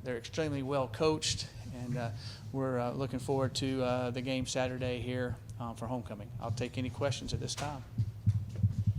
they're extremely well coached, and we're looking forward to the game Saturday here for homecoming. I'll take any questions at this time.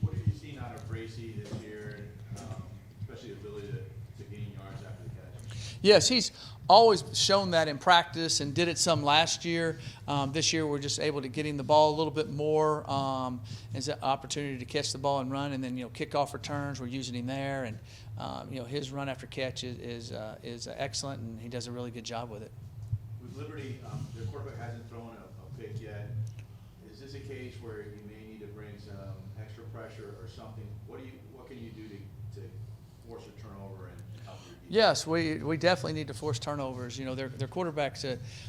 What have you seen out of Bracey this year, especially the ability to gain yards after the catch? Yes, he's always shown that in practice and did it some last year. This year we're just able to get him the ball a little bit more as an opportunity to catch the ball and run, and then kickoff returns, we're using him there, and his run after catch is excellent, and he does a really good job with it. With Liberty, their quarterback hasn't thrown a pick yet. Is this a case where you may need to bring some extra pressure or something? What can you do to force a turnover and help your defense? Yes, we definitely need to force turnovers. Their quarterback's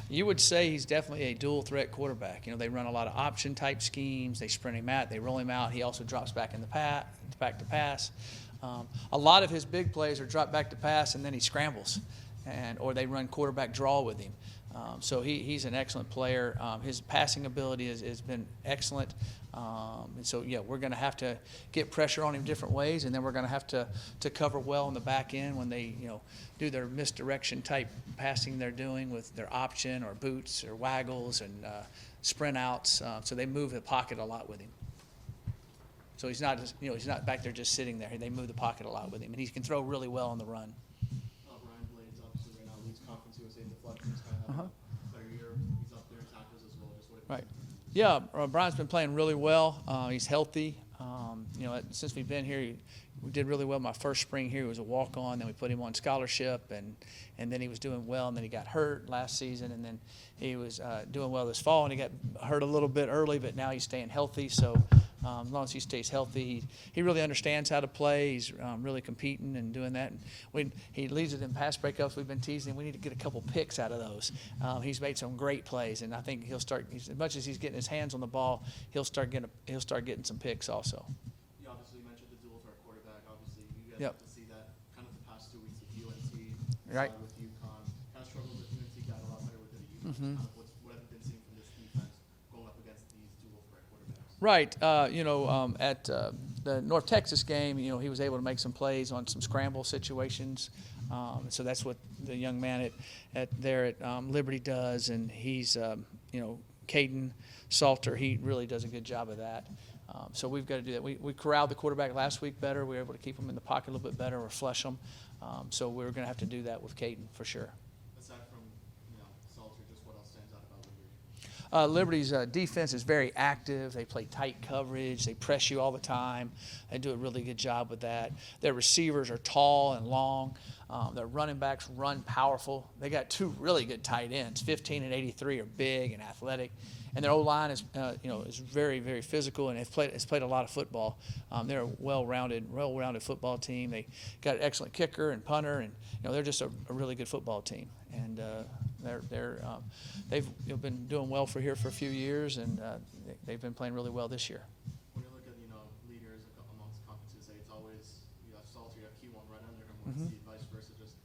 you would say he's definitely a dual threat quarterback. They run a lot of option type schemes. They sprint him out, they roll him out. He also drops back in the back to pass. A lot of his big plays are drop back to pass, and then he scrambles, or they run quarterback draw with him. So he's an excellent player. His passing ability has been excellent. And so, we're going to have to get pressure on him different ways, and then we're going to have to cover well in the back end when they do their misdirection type passing they're doing with their option or boots or waggles and sprint outs. So they move the pocket a lot with him. So he's not just, he's not back there just sitting there. They move the pocket a lot with him, and he can throw really well on the run. Ryan Blades obviously right now leads Conference USA deflections, kind of better year. He's up there in tackles as well. Just what Right. Yeah, Brian's been playing really well. He's healthy. Since we've been here, we did really well. My first spring here, he was a walk-on. Then we put him on scholarship, and then he was doing well. And then he got hurt last season, and then he was doing well this fall. And he got hurt a little bit early, but now he's staying healthy. So as long as he stays healthy, he really understands how to play. He's really competing and doing that. And when he leads it in pass breakups, we've been teasing him. We need to get a couple picks out of those. He's made some great plays, and I think he'll start. As much as he's getting his hands on the ball, he'll start getting some picks also. You obviously mentioned the dual threat quarterback. Obviously, you guys have to see that kind of the past 2 weeks with UNC, right? With UConn, kind of struggled with UNC, got a lot better with it. Kind of what have you been seeing from this defense going up against these dual threat quarterbacks? Right. At the North Texas game, he was able to make some plays on some scramble situations. So that's what the young man at Liberty does, and he's Caden Salter. He really does a good job of that. So we've got to do that. We corralled the quarterback last week better. We were able to keep him in the pocket a little bit better or flush him. So we're going to have to do that with Caden for sure. Aside from Salter, just what else stands out about Liberty? Liberty's defense is very active. They play tight coverage. They press you all the time. They do a really good job with that. Their receivers are tall and long. Their running backs run powerful. They got two really good tight ends. 15 and 83 are big and athletic. And their O-line is very, very physical and has played a lot of football. They're a well-rounded football team. They got an excellent kicker and punter, and they're just a really good football team. And they've been doing well for a few years, and they've been playing really well this year. When you look at leaders amongst conferences, say it's always you have Salter, you have Q1 right under him, vice versa. Just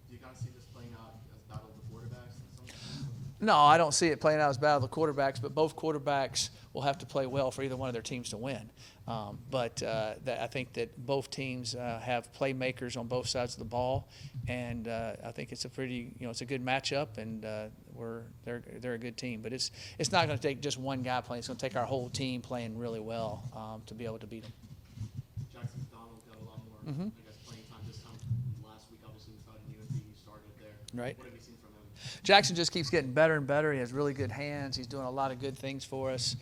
do you kind of see this playing out as battle of the quarterbacks in some sense? No, I don't see it playing out as battle of the quarterbacks, but both quarterbacks will have to play well for either one of their teams to win. I think that both teams have playmakers on both sides of the ball, and I think it's a pretty, it's a good matchup, and they're a good team. But it's not going to take just one guy playing. It's going to take our whole team playing really well to be able to beat them. Jackson McDonald got a lot more, playing time this time. Last week, obviously, we started UNC. You started there. Right. What have you seen from him? Jackson just keeps getting better and better. He has really good hands. He's doing a lot of good things for us.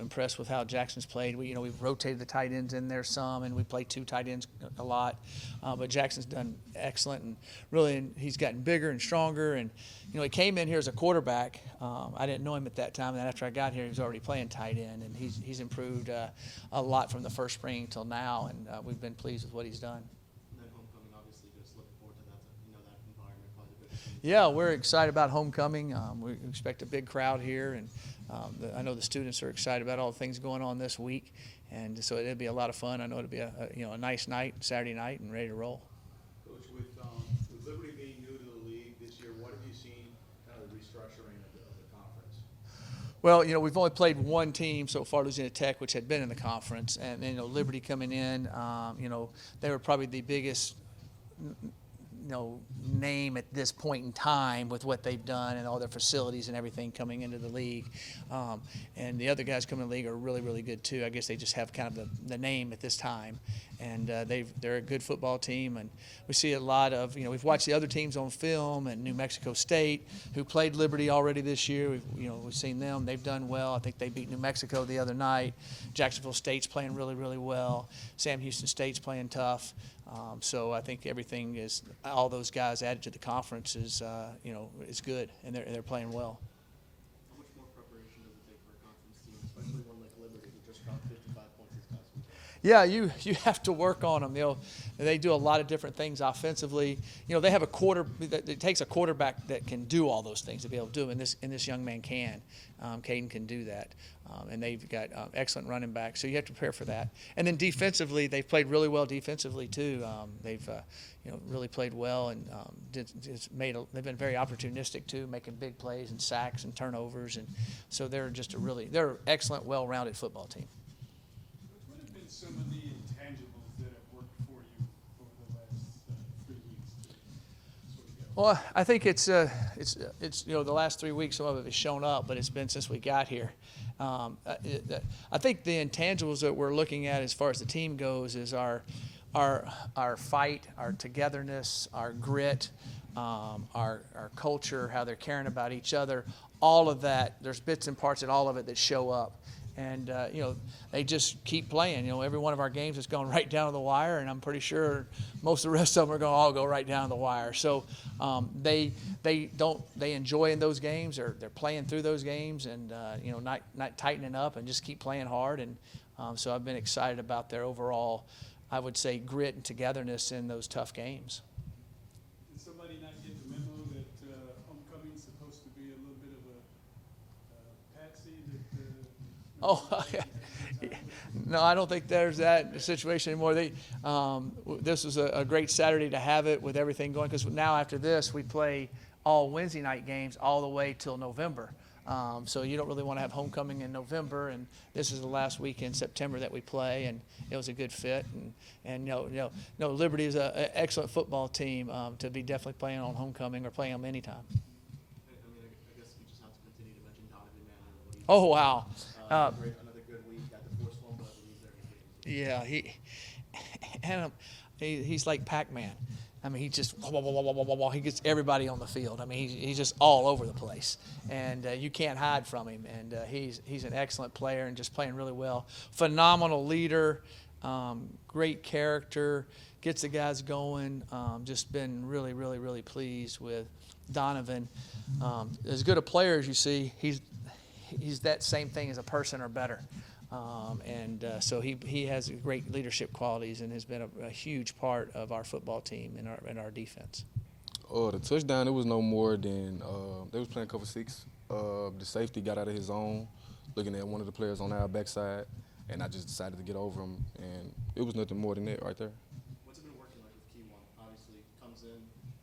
Impressed with how Jackson's played. We've rotated the tight ends in there some, and we play two tight ends a lot. But Jackson's done excellent, and really he's gotten bigger and stronger. And he came in here as a quarterback. I didn't know him at that time, and then after I got here, he was already playing tight end, and he's improved a lot from the first spring till now, and we've been pleased with what he's done. Yeah, we're excited about homecoming. We expect a big crowd here, and I know the students are excited about all the things going on this week, and so it'll be a lot of fun. I know it'll be a nice night, Saturday night, and ready to roll. Coach, with Liberty being new to the league this year, what have you seen kind of the restructuring of the conference? Well, we've only played one team so far, Louisiana Tech, which had been in the conference, and then Liberty coming in. They were probably the biggest name at this point in time with what they've done and all their facilities and everything coming into the league. And the other guys coming in the league are really, really good too. I guess they just have kind of the name at this time. And they're a good football team. And we see a lot of, we've watched the other teams on film, and New Mexico State, who played Liberty already this year. We've seen them. They've done well. I think they beat New Mexico the other night. Jacksonville State's playing really, really well. Sam Houston State's playing tough. So I think everything is, all those guys added to the conference is, is good, and they're playing well. How much more preparation does it take for a conference team, especially one like Liberty, who just dropped 55 points this past week? Yeah, you have to work on them. They do a lot of different things offensively. They have it takes a quarterback that can do all those things to be able to do them, and this young man can. Caden can do that. And they've got excellent running backs, so you have to prepare for that. And then defensively, they've played really well defensively too. They've really played well, and they've been very opportunistic too, making big plays and sacks and turnovers, and so they're just they're an excellent, well-rounded football team. What have been some of the intangibles that have worked for you over the last 3 weeks to sort of get? Well, I think it's the last 3 weeks some of it has shown up, but it's been since we got here. I think the intangibles that we're looking at as far as the team goes is our fight, our togetherness, our grit, our culture, how they're caring about each other. All of that, there's bits and parts in all of it that show up. And, they just keep playing. Every one of our games is going right down to the wire, and I'm pretty sure most of the rest of them are going to all go right down to the wire. So they enjoy in those games, or they're playing through those games, and, not tightening up and just keep playing hard. And so I've been excited about their overall, I would say, grit and togetherness in those tough games. Did somebody not get the memo that homecoming's supposed to be a little bit of a patsy that Oh, no, I don't think there's that situation anymore. This was a great Saturday to have it with everything going, because now after this we play all Wednesday night games all the way till November. So you don't really want to have homecoming in November, and this is the last week in September that we play, and it was a good fit. And Liberty is an excellent football team to be definitely playing on homecoming or playing them anytime. I guess we just have to continue to mention Donovan Manning. Oh, wow. Another good week. Got the forced fumble, I believe, there. Yeah, he's like Pac-Man. I mean, he just he gets everybody on the field. I mean, he's just all over the place, and you can't hide from him. And he's an excellent player and just playing really well. Phenomenal leader, great character, gets the guys going. Just been really, really, really pleased with Donovan. As good a player as you see, he's that same thing as a person or better. So he has great leadership qualities and has been a huge part of our football team and our defense. The touchdown, it was no more than they was playing cover six. The safety got out of his zone, looking at one of the players on our backside, and I just decided to get over him, and it was nothing more than that right there. What's it been working like with Key One? Obviously, comes in,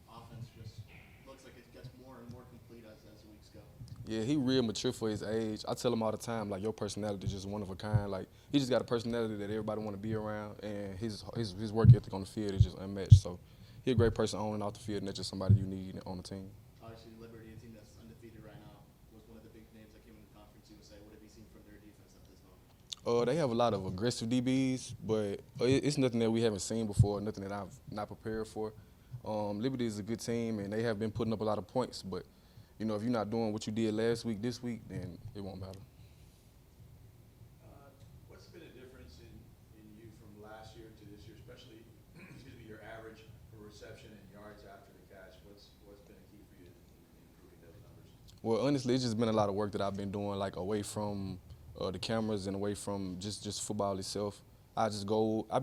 offense just looks like it gets more and more complete as the weeks go. Yeah, he real mature for his age. I tell him all the time, like, your personality is just one of a kind. Like, he just got a personality that everybody want to be around, and his work ethic on the field is just unmatched. So he's a great person on and off the field, and that's just somebody you need on the team. Obviously, Liberty, a team that's undefeated right now, was one of the big names that came in the conference USA. What have you seen from their defense at this moment? They have a lot of aggressive DBs, but it's nothing that we haven't seen before, nothing that I've not prepared for. Liberty is a good team, and they have been putting up a lot of points, but if you're not doing what you did last week, this week, then it won't matter. What's been a difference in you from last year to this year, especially, your average for reception and yards after the catch? What's been a key for you in improving those numbers? Well, honestly, it's just been a lot of work that I've been doing, like, away from the cameras and away from just football itself. I've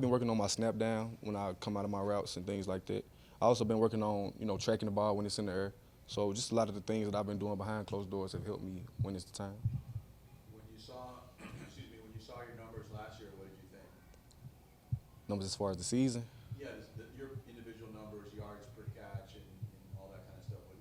been working on my snap down when I come out of my routes and things like that. I also been working on, tracking the ball when it's in the air. So just a lot of the things that I've been doing behind closed doors have helped me when it's the time. When you saw your numbers last year, what did you think? Numbers as far as the season? Yeah, your individual numbers, yards per catch, and all that kind of stuff. Were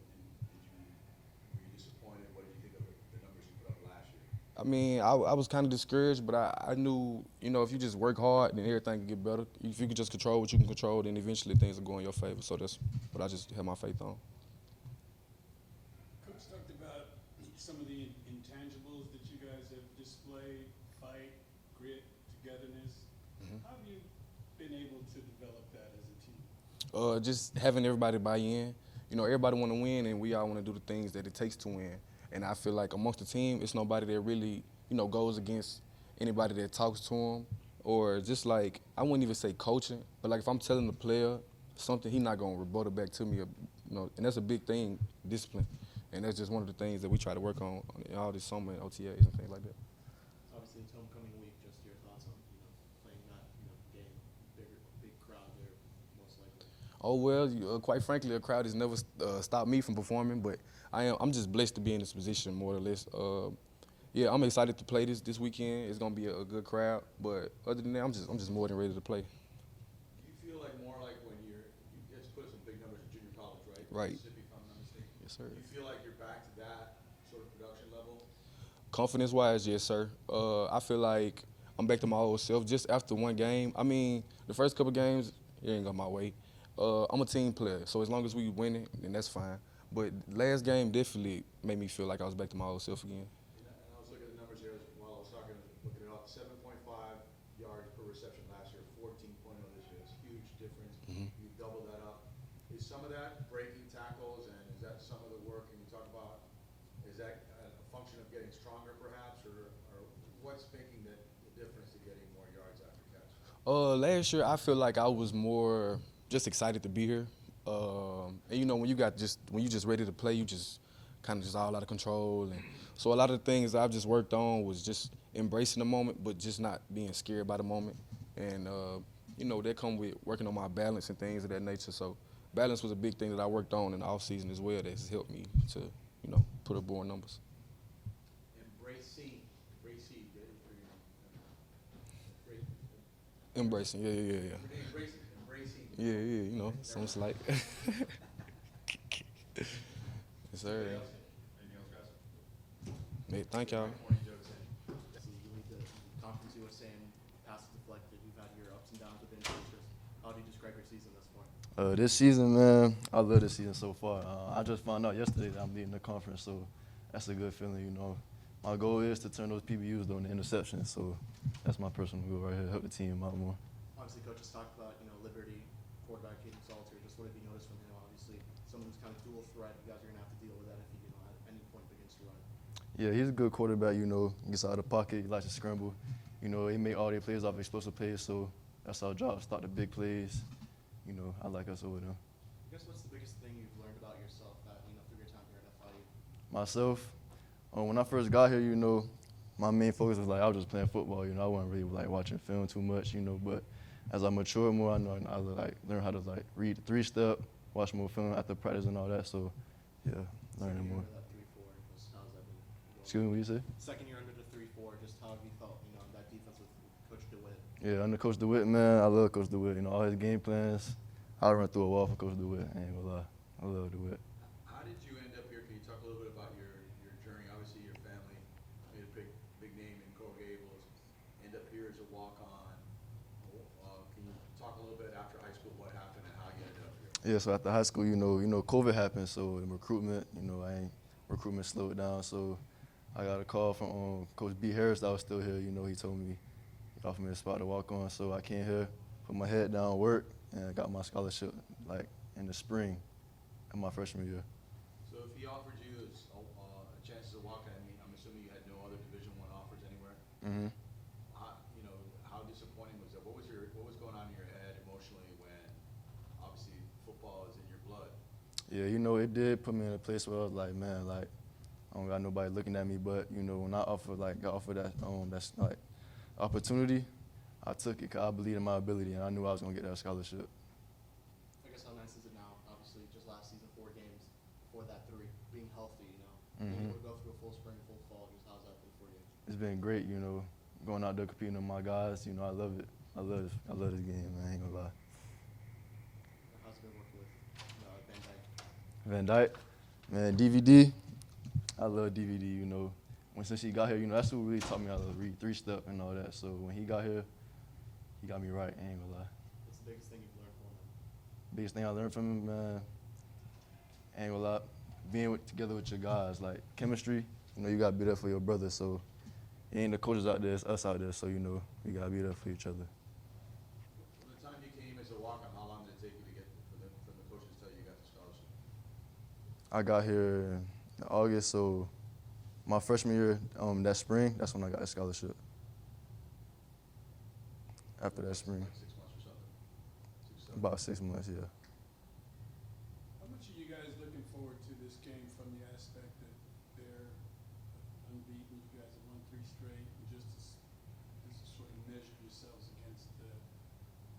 you disappointed? What did you think of the numbers you put up last year? I mean, I was kind of discouraged, but I knew, if you just work hard, then everything can get better. If you can just control what you can control, then eventually things will go in your favor. So that's what I just have my faith on. Coach talked about some of the intangibles that you guys have displayed: fight, grit, togetherness. How have you been able to develop that as a team? Just having everybody buy in. You know, everybody want to win, and we all want to do the things that it takes to win. And I feel like amongst the team, it's nobody that really, you know, goes against anybody that talks to them, or just like, I wouldn't even say coaching, but like if I'm telling the player something, he's not going to rebuttal back to me, you know, and that's a big thing, discipline. And that's just one of the things that we try to work on in all this summer and OTAs and things like that. Obviously, it's homecoming week. Just your thoughts on playing that game, big crowd there, most likely. Oh, well, quite frankly, a crowd has never stopped me from performing, but I'm just blessed to be in this position, more or less. Yeah, I'm excited to play this weekend. It's gonna be a good crowd, but other than that, I'm just more than ready to play. Do you feel like more like when you just put some big numbers in junior college, right? Right. Mississippi, if I'm not mistaken. Yes, sir. Do you feel like you're back to that sort of production level? Confidence-wise, yes, sir. I feel like I'm back to my old self just after one game. I mean, the first couple games, it ain't gone my way. I'm a team player, so as long as we winning, then that's fine. But last game definitely made me feel like I was back to my old self again. And I was looking at the numbers here while I was looking it up. 7.5 yards per reception last year, 14.0 this year. It's a huge difference. You double that up. Is some of that breaking tackles, and is that some of the work? And you talk about, is that a function of getting stronger, perhaps, or what's making the difference to getting more yards after catch? Last year I feel like I was more just excited to be here. And you know, when you just ready to play, you just kind of just all out of control. And so a lot of the things I've just worked on was just embracing the moment, but just not being scared by the moment. And you know, that come with working on my balance and things of that nature. So balance was a big thing that I worked on in the off season as well. That's helped me to, you know, put up more numbers. And Bracey, Embracing, yeah. Yeah, you know, sounds like. Yes, sir. Anything else, guys? Hey, thank y'all. So you lead the Conference USA in passes deflected. You've had your ups and downs within coaches. How do you describe your season thus far? This season, man, I love this season so far. I just found out yesterday that I'm leading the conference, so that's a good feeling, you know. My goal is to turn those PBUs though into interceptions, so that's my personal goal right here, help the team out more. Obviously, coaches talked about Liberty, quarterback Caden Salter. Just what have you noticed from him? Obviously, someone who's kind of dual threat. You guys are gonna have to deal with that if you at any point begins to run. Yeah, he's a good quarterback, you know. Gets out of the pocket, he likes to scramble. You know, he make all their plays off explosive plays, so that's our job, start the big plays. You know, I like us over them. I guess what's the biggest thing you've learned about yourself that through your time here at FIU? Myself, when I first got here, you know, my main focus was like I was just playing football. You know, I wasn't really like watching film too much. You know, but as I mature more, I know I like learn how to like read 3-step, watch more film after practice and all that. So, yeah, learning more. That 3-4, how's that been? Excuse me, what you say? Second year under the 3-4, just how have you felt? That defense with Coach DeWitt. Yeah, under Coach DeWitt, man, I love Coach DeWitt. You know, all his game plans, I run through a wall for Coach DeWitt. I ain't gonna lie, I love DeWitt. How did you end up here? Can you talk a little bit about your journey? Obviously, your family made a big name in Coral Gables. End up here as a walk-on. Can you talk a little bit after high school what happened and how you ended up here? Yeah, so after high school, you know, COVID happened, so in recruitment, recruitment slowed down. So I got a call from Coach B. Harris that was still here. You know, he told me, he offered me a spot to walk on. So I came here, put my head down, work, and I got my scholarship like in the spring of my freshman year. So if he offered you a chance to walk, I'm assuming you had no other Division I offers anywhere. Mm-hmm. How disappointing was that? What was going on in your head emotionally when obviously football is in your blood? Yeah, you know, it did put me in a place where I was like, man, like I don't got nobody looking at me. But you know, when I got offered that that's like opportunity, I took it because I believed in my ability and I knew I was gonna get that scholarship. I guess how nice is it now? Obviously, just last season, 4 games before that 3, being healthy. Being able to go through a full spring, full fall. Just how's that been for you? It's been great, you know, going out there competing with my guys. You know, I love it. I love this game, man. I ain't gonna lie. How's it been working with Van Dyke? Van Dyke, man, DVD. I love DVD, you know. Since he got here, you know, that's who really taught me how to read 3-step and all that. So when he got here, he got me right, I ain't gonna lie. What's the biggest thing you've learned from him? Biggest thing I learned from him, man, ain't gonna lie, together with your guys, like chemistry, you know, you gotta be there for your brother. So it ain't the coaches out there, it's us out there. So, you know, we gotta be there for each other. From the time you came as a walk-on, how long did it take you to get from the coaches tell you you got the scholarship? I got here in August, so my freshman year, that spring, that's when I got a scholarship. After that spring, Like 6 months or something? about 6 months, yeah. How much are you guys looking forward to this game from the aspect that they're unbeaten, you guys have won 3 straight, and just to sort of measure yourselves against the,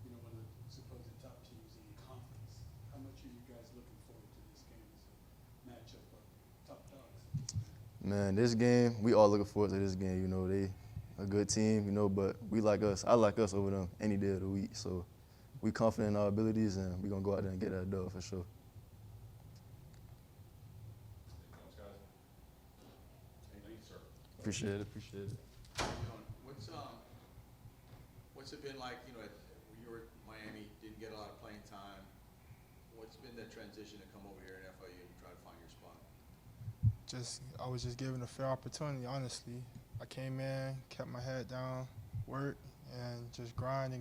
you know, one of the supposed top teams in the conference? How much are you guys looking forward to this game as a matchup of top dogs? Man, this game, we all looking forward to this game. You know, they a good team, you know, but we like us. I like us over them any day of the week. So we confident in our abilities, and we're going to go out there and get that dub for sure. Thank you, sir. Appreciate it. What's it been like, you know, when you were at Miami, didn't get a lot of playing time. What's been that transition to come over here in FIU and try to find your spot? I was just given a fair opportunity, honestly. I came in, kept my head down, worked, and just grind.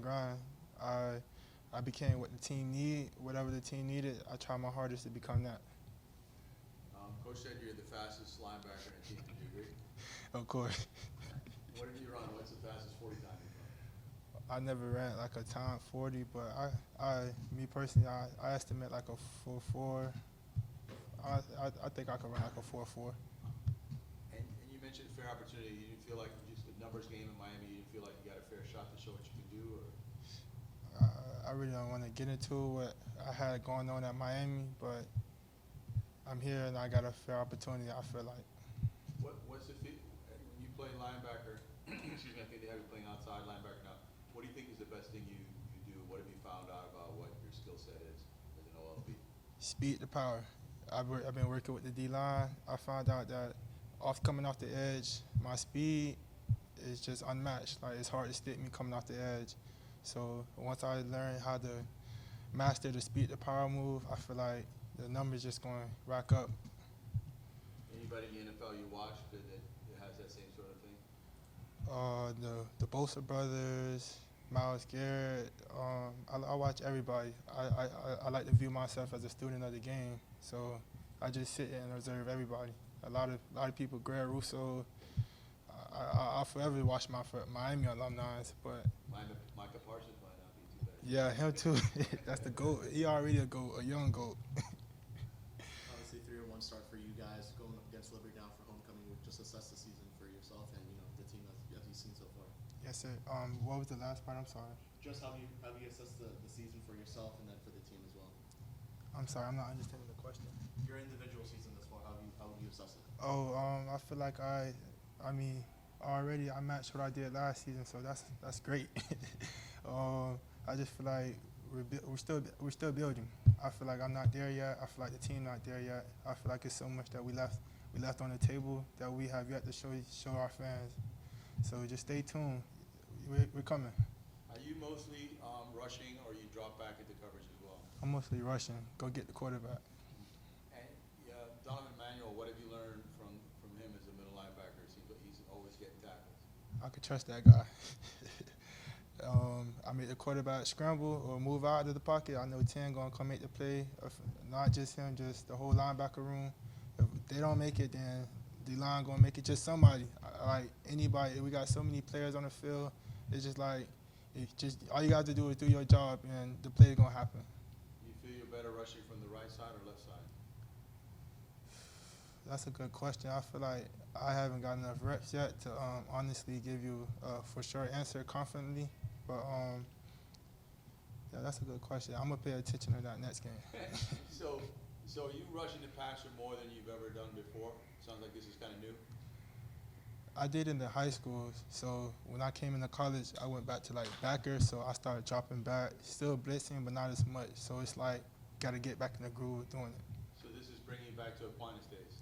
I became what the team needed, whatever the team needed. I tried my hardest to become that. Coach said you're the fastest linebacker in the team. Do you agree? Of course. What did you run? What's the fastest 40 time you run? I never ran like a time 40, but me personally, I estimate like a 4.4. I think I could run like a 4.4. And you mentioned fair opportunity. You didn't feel like just a numbers game in Miami, you didn't feel like you got a fair shot to show what you can do? Or? I really don't want to get into what I had going on at Miami, but I'm here and I got a fair opportunity, I feel like. What's the when you play linebacker, excuse me, I think they have you playing outside linebacker now. What do you think is the best thing you do? What have you found out about what your skill set is as an OLB? Speed to power. I've been working with the D-line. I found out that coming off the edge, my speed is just unmatched. Like, it's hard to stick me coming off the edge. So once I learned how to master the speed to power move, I feel like the numbers just going to rack up. Anybody in the NFL you watch that has that same sort of thing? The Bosa brothers, Myles Garrett. I watch everybody. I like to view myself as a student of the game. So I just sit and observe everybody. A lot of people, Greg Russo. I'll forever watch my Miami alumni, but Micah Parsons might not be too bad. yeah, him too. That's the GOAT. He already a GOAT, a young GOAT. Obviously, 3-1 start for you guys going up against Liberty down for homecoming. Just assess the season for yourself and the team as you've seen so far. Yes, sir. What was the last part? I'm sorry. Just how you assess the season for yourself and then for the team as well. I'm sorry. I'm not understanding the question. Your individual season this far, how would you assess it? I feel like already I matched what I did last season, so that's great. I just feel like we're still building. I feel like I'm not there yet. I feel like the team not there yet. I feel like it's so much that we left on the table that we have yet to show our fans. So just stay tuned. We're coming. Are you mostly rushing, or you drop back into coverage as well? I'm mostly rushing. Go get the quarterback. And Donovan Manuel, what have you learned from him as a middle linebacker? It seems like he's always getting tackles. I could trust that guy. I make the quarterback scramble or move out of the pocket. I know 10 going to come make the play. Not just him, just the whole linebacker room. If they don't make it, then the line going to make it. Just somebody, like anybody. We got so many players on the field. It's just like, all you got to do is do your job, and the play is going to happen. Do you feel you're better rushing from the right side or left side? That's a good question. I feel like I haven't got enough reps yet to honestly give you a for sure answer confidently. But yeah, that's a good question. I'm gonna pay attention to that next game. So are you rushing the passer more than you've ever done before? Sounds like this is kind of new. I did in the high school. So when I came into college, I went back to like backer. So I started dropping back, still blitzing, but not as much. So it's like gotta get back in the groove of doing it. So this is bringing you back to Aquinas days.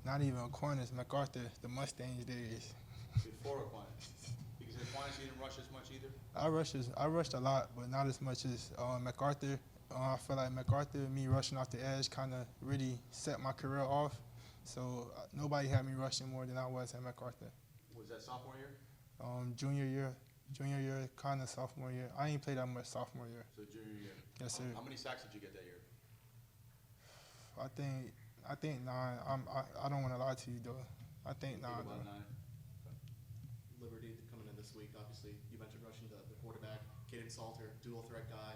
Not even Aquinas, MacArthur, the Mustangs days. Before Aquinas. Because Aquinas you didn't rush as much either? I rushed a lot, but not as much as MacArthur. I feel like MacArthur, me rushing off the edge, kind of really set my career off. So nobody had me rushing more than I was at MacArthur. Was that sophomore year? Junior year, kind of sophomore year. I ain't played that much sophomore year. So junior year. Yes, sir. How many sacks did you get that year? I think 9. I don't want to lie to you though. I think 9. Think about though. 9. Liberty coming in this week, obviously, you mentioned rushing the quarterback, Caden Salter, dual threat guy,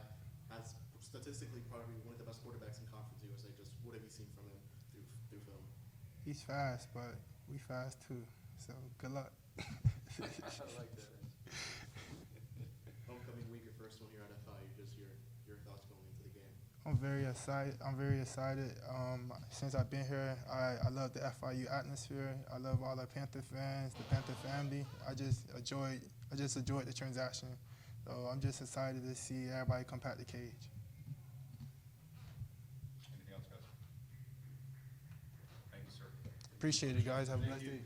has statistically probably one of the best quarterbacks in Conference USA. Just what have you seen from him through film? He's fast, but we fast too. So good luck. I like that. Homecoming week, your first one here at FIU, just your thoughts going into the game. I'm very excited. Since I've been here, I love the FIU atmosphere. I love all the Panther fans, the Panther family. I just enjoyed the transaction. So I'm just excited to see everybody come pack the cage. Anything else, guys? Thank you, sir. Appreciate it, guys. Have a blessed day.